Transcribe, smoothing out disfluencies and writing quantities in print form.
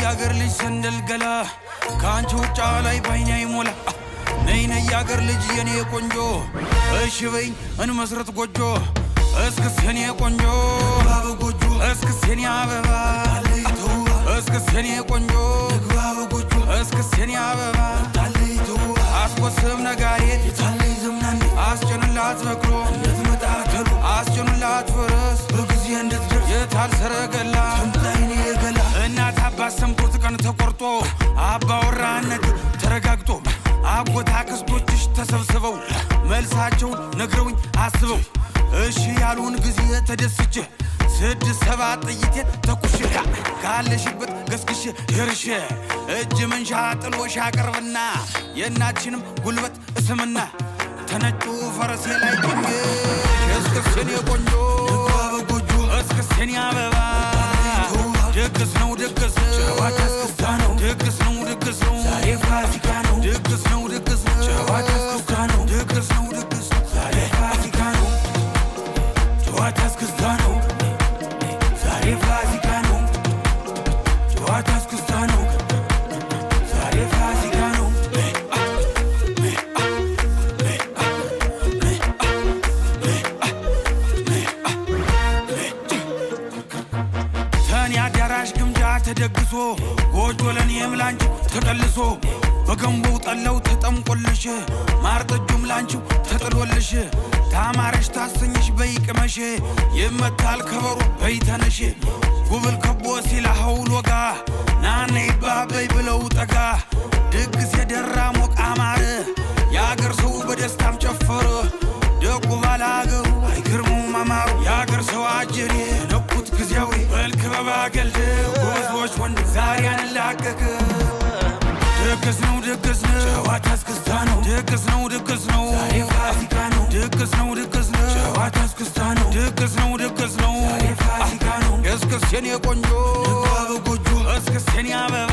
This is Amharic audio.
ያገር ልጅ ሰንደል ገላ ካንቺ ውጫ ላይ ባይኔ አይሞላ ነይ ያገር ልጅ የኔ ቆንጆ እሺ በይኝ እንመስረት ጎጆ እስክስ የኔ ቆንጆ ባብ ጎጆ እስክስ የኔ አበባ አለይቶ እስክስ የኔ ቆንጆ ባብ ጎጆ እስክስ የኔ አበባ አለይቶ አስቆስም ነጋሪት ይታለይ ዘምናን አስጨንላት በክሮ እንድትመጣተሉ አስጨንላት ፈረስ በጊዜ እንድትደርስ የታል ሰረገላ ተምጣይኔ የገላ እናት አባት ሰምቶት ቀን ተቆርጦ አባወራነት ተረጋግጦ አጎት አክስቶችሽ ተሰብስበው መልሳቸውን ነግረውኝ አስበው እሺ ያሉን ጊዜ ተደስቼ 6-7 ጥይቴ ተኩሼ ካለሽበት ገስግሼ ደርሼ እጅ መንሻ ጥሎሽ አቀርብና የእናትሽንም ጉልበት እስምና ተነጩ ፈረሴ ላይ ቆኜ እስክስ የኔ ቆንጆ በጎጆ እስክስ የኔ አበባ ድግስ ነው ድግስ ጨዋታ እስክስታ ነው ድግስ ነው ድግስ ነው ዛሬ ፋሲካ ነው ድግስ ነው ድግስ ነው ጨዋታ እስክስታ ነው ድግስ ነው ድግስ ነው ዛሬ ፋሲካ ነው ጨዋታ እስክስታ ነው ዛሬ ፋሲካ ነው ጨዋታ እስክስታ ነው ዛሬ ፋሲካ ነው ተኔ አዳራሽ ግምጃ ተደግሶ ጎጆ ለኔም ላንቺ ተቀልሶ በገንቦው ጠለው ተጠምቆልሽ ማር ጠጁም ላንቺ ተጥሎልሽ ታማረሽ ታሰኝሽ በይቅመሽ ይመታል ከበሩ በይተነሽ ጉብል ከቦ ሲላ ሐውል ወጋ ናነ ይባበይ ብለው ጠጋ ድግስ የደራ ሞቅ አማረ የአገር ሰው በደስታም ጨፈረ ደጉ ባለ አገሩ አይገርሙም አማሩ የአገር ሰው አጀሬ ነኩት ጊዜያዊ በልክበባ ገልድ ጎበዞች ወንድ ዛሬ አንላቀቅ ድግስ ነው ድግስ ነው ጨዋታ እስክስታ ነው ድግስ ነው ድግስ ነው ዛሬ ፋሲካ ነው ድግስ ነው ድግስ ነው ጨዋታ እስክስታ ነው ድግስ ነው ድግስ ነው ዛሬ ፋሲካ ነው እስክስ የኔ ቆንጆ በጎጆ እስክስ የኔ አበባ